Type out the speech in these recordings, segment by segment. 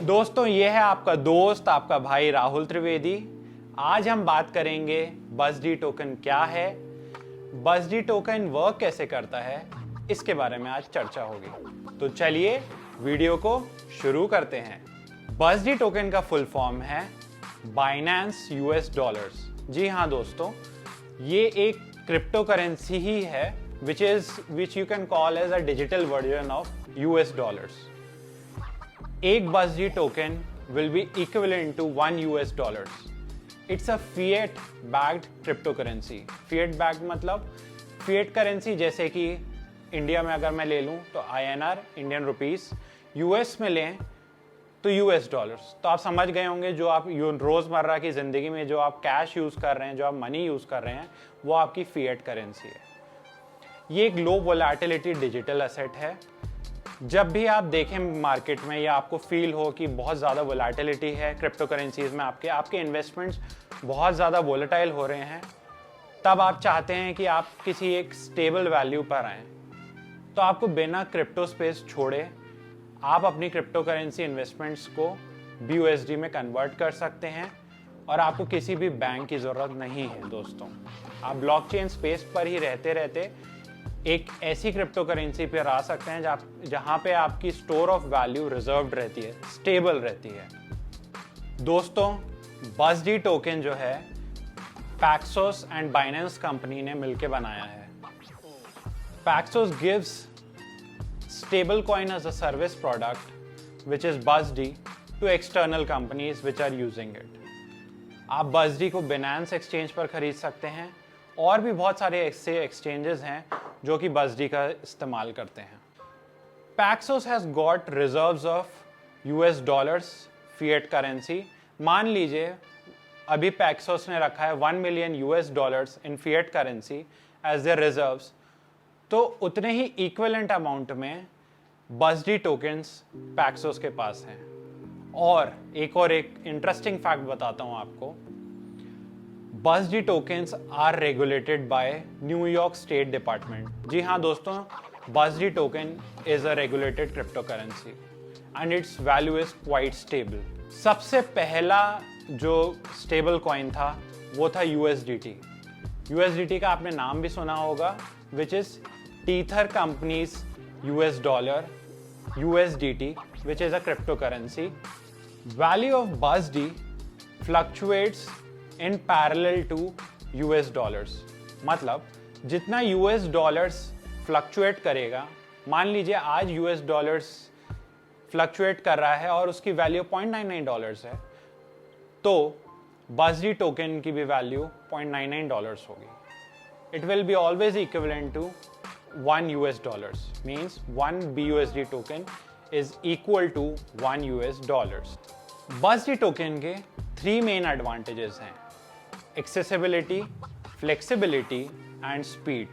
दोस्तों, ये है आपका दोस्त, आपका भाई राहुल त्रिवेदी। आज हम बात करेंगे BUSD टोकन क्या है, BUSD टोकन वर्क कैसे करता है, इसके बारे में आज चर्चा होगी। तो चलिए वीडियो को शुरू करते हैं। BUSD टोकन का फुल फॉर्म है Binance US डॉलर्स। जी हाँ दोस्तों, ये एक क्रिप्टो करेंसी ही है which you can call as a digital version of US dollars. एक BUSD token will be equivalent to $1 US. It's a fiat backed cryptocurrency. Fiat backed मतलब fiat currency, जैसे कि India में अगर मैं ले लूँ तो INR इंडियन रुपीस, US में लें तो US डॉलर्स। तो आप समझ गए होंगे, जो आप रोज़मर्रा की ज़िंदगी में जो आप कैश यूज़ कर रहे हैं, जो आप मनी यूज़ कर रहे हैं, वो आपकी fiat करेंसी है। ये एक लो वोलेटिलिटी डिजिटल एसेट है। जब भी आप देखें मार्केट में या आपको फील हो कि बहुत ज़्यादा वोलेटिलिटी है क्रिप्टो करेंसीज में, आपके इन्वेस्टमेंट्स बहुत ज़्यादा वोलेटाइल हो रहे हैं, तब आप चाहते हैं कि आप किसी एक स्टेबल वैल्यू पर आएँ, तो आपको बिना क्रिप्टो स्पेस छोड़े आप अपनी क्रिप्टो करेंसी इन्वेस्टमेंट्स को BUSD में कन्वर्ट कर सकते हैं और आपको किसी भी बैंक की ज़रूरत नहीं है। दोस्तों, आप ब्लॉकचेन स्पेस पर ही रहते रहते एक ऐसी क्रिप्टो करेंसी पर आ सकते हैं जहां पे आपकी स्टोर ऑफ वैल्यू रिजर्व्ड रहती है, स्टेबल रहती है। दोस्तों, BUSD टोकन जो है पैक्सोस एंड बाइनेंस कंपनी ने मिलकर बनाया है। Paxos gives stablecoin as a service product, which is BUSD, to external companies which are using it. आप BUSD को Binance एक्सचेंज पर खरीद सकते हैं, और भी बहुत सारे ऐसे एक्सचेंजेस हैं जो कि BUSD का इस्तेमाल करते हैं। Paxos has got reserves of US dollars fiat currency। मान लीजिए अभी Paxos ने रखा है $1 million US in fiat currency as their reserves, तो उतने ही इक्विवेलेंट अमाउंट में BUSD टोकन्स Paxos के पास हैं। और एक इंटरेस्टिंग फैक्ट बताता हूं आपको, BUSD tokens are regulated by New York State Department। जी हाँ दोस्तों, BUSD token is a regulated cryptocurrency and its value is quite stable। सबसे पहला जो स्टेबल कॉइन था वो था USDT। USDT का आपने नाम भी सुना होगा, which is Tether company's US dollar, USDT, which is a cryptocurrency। Value of BUSD fluctuates in parallel to US dollars। मतलब जितना US डॉलर्स फ्लक्चुएट करेगा, मान लीजिए आज US डॉलर्स फ्लक्चुएट कर रहा है और उसकी वैल्यू $0.99 है, तो BUSD टोकन की भी वैल्यू $0.99 होगी। It will be always equivalent to $1 US, means 1 BUSD token is equal to $1 US। BUSD token के 3 मेन एडवांटेजेस हैं: एक्सेसिबिलिटी, फ्लेक्सिबिलिटी एंड स्पीड।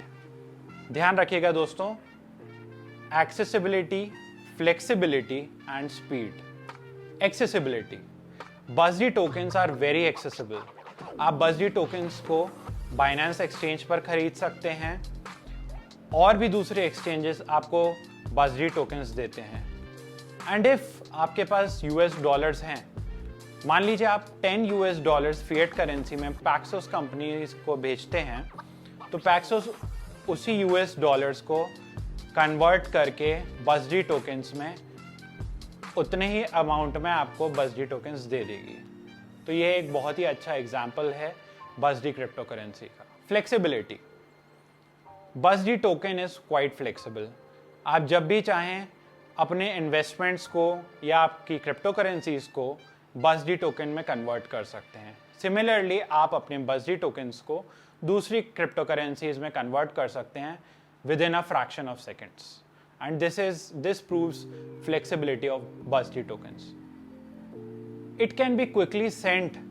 ध्यान रखिएगा दोस्तों, accessibility, flexibility and speed. Accessibility, BUSD tokens are very accessible. आप BUSD tokens को Binance exchange पर खरीद सकते हैं, और भी दूसरे एक्सचेंजेस आपको BUSD टोकन्स देते हैं। एंड इफ आपके पास US डॉलर्स हैं, मान लीजिए आप $10 US फिएट करेंसी में पैक्सोस कंपनी को भेजते हैं, तो पैक्सोस उसी US डॉलर्स को कन्वर्ट करके BUSD टोकन्स में उतने ही अमाउंट में आपको BUSD टोकन्स दे देगी। तो ये एक बहुत ही अच्छा एग्जाम्पल है BUSD क्रिप्टो करेंसी का। Flexibility, BUSD token is quite flexible. आप जब भी चाहें अपने इन्वेस्टमेंट्स को या आपकी क्रिप्टो करेंसीज को BUSD टोकन में कन्वर्ट कर सकते हैं। सिमिलरली आप अपने BUSD टोकन्स को दूसरी क्रिप्टो करेंसीज में कन्वर्ट कर सकते हैं within a fraction of seconds, and this proves flexibility of BUSD tokens. It can be quickly sent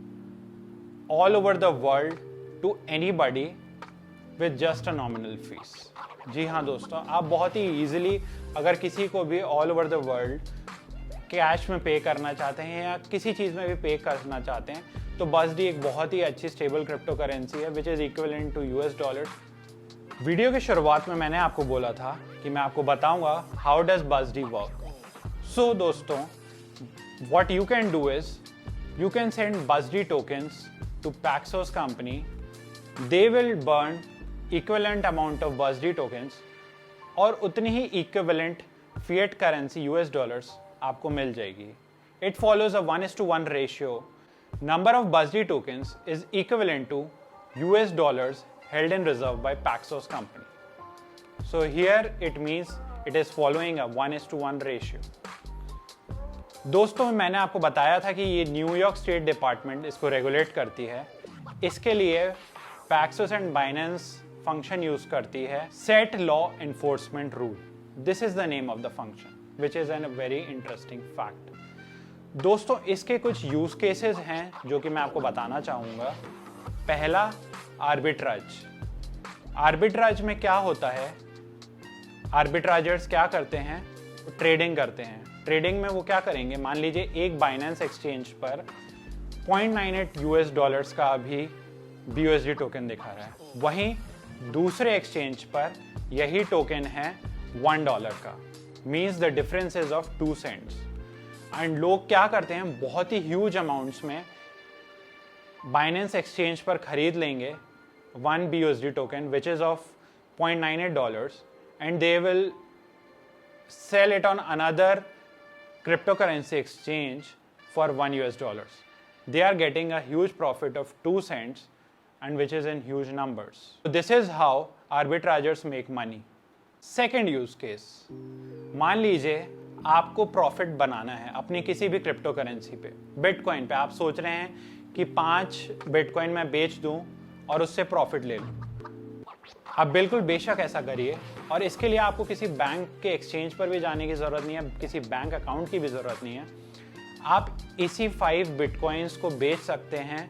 all over the world to anybody with just a nominal fee. जी हाँ दोस्तों, आप बहुत ही easily अगर किसी को भी all over the world cash में पे करना चाहते हैं या किसी चीज़ में भी पे करना चाहते हैं, तो BUSD एक बहुत ही अच्छी स्टेबल क्रिप्टो करेंसी है which is equivalent to US dollar. Video की शुरुआत में मैंने आपको बोला था कि मैं आपको बताऊंगा हाउ डज BUSD वर्क। सो दोस्तों, what you can do is you can send BUSD tokens to Paxos company. They will burn equivalent amount of BUSD tokens और उतनी ही equivalent fiat currency US dollars आपको मिल जाएगी. It follows a 1:1 ratio. Number of BUSD tokens is equivalent to US dollars held in reserve by Paxos company. So here it means it is following a 1:1 ratio. दोस्तों मैंने आपको बताया था कि ये New York state department इसको regulate करती है. इसके लिए Paxos and Binance function use करती है set law enforcement rule. This is the name of the function which is an very interesting fact. दोस्तों इसके कुछ यूज केसेस हैं जो कि मैं आपको बताना चाहूँगा. पहला, आर्बिट्राज. आर्बिट्राज में क्या होता है, आर्बिट्राजर्स क्या करते हैं, ट्रेडिंग करते हैं. ट्रेडिंग में वो क्या करेंगे, मान लीजिए एक बाइनेंस एक्सचेंज पर 0.98 US डॉलर्स का अभी BUSD टोकन दिखा रहा है, वहीं दूसरे एक्सचेंज पर यही टोकन है $1 का. Means the difference is of 2 cents. And लोग क्या करते हैं, बहुत ही ह्यूज अमाउंट्स में बाइनेंस एक्सचेंज पर खरीद लेंगे 1 BUSD token which is of $0.98 and they will sell it on another cryptocurrency exchange for $1 US. They are getting a huge profit of 2 cents and which is in huge numbers. So this is how arbitrageurs make money. Second use case, मान लीजिए आपको profit बनाना है अपनी किसी भी crypto currency पे. Bitcoin पे आप सोच रहे हैं कि 5 बिटकॉइन मैं बेच दूं और उससे प्रॉफिट ले लूं. आप बिल्कुल बेशक ऐसा करिए और इसके लिए आपको किसी बैंक के एक्सचेंज पर भी जाने की ज़रूरत नहीं है, किसी बैंक अकाउंट की भी ज़रूरत नहीं है. आप इसी 5 बिटकॉइंस को बेच सकते हैं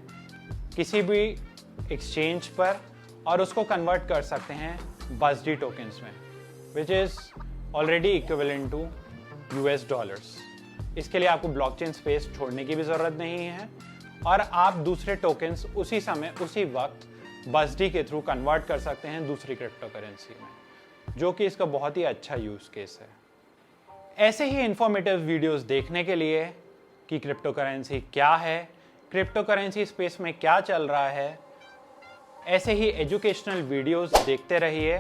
किसी भी एक्सचेंज पर और उसको कन्वर्ट कर सकते हैं BUSD टोकन्स में which is already equivalent to US dollars. इसके लिए आपको ब्लॉकचेन स्पेस छोड़ने की भी ज़रूरत नहीं है और आप दूसरे टोकन्स उसी समय उसी वक्त BUSD के थ्रू कन्वर्ट कर सकते हैं दूसरी क्रिप्टो करेंसी में, जो कि इसका बहुत ही अच्छा यूज केस है. ऐसे ही इंफॉर्मेटिव वीडियोस देखने के लिए कि क्रिप्टो करेंसी क्या है, क्रिप्टो करेंसी स्पेस में क्या चल रहा है, ऐसे ही एजुकेशनल वीडियोस देखते रहिए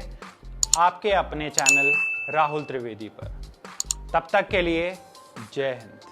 आपके अपने चैनल राहुल त्रिवेदी पर. तब तक के लिए जय हिंद.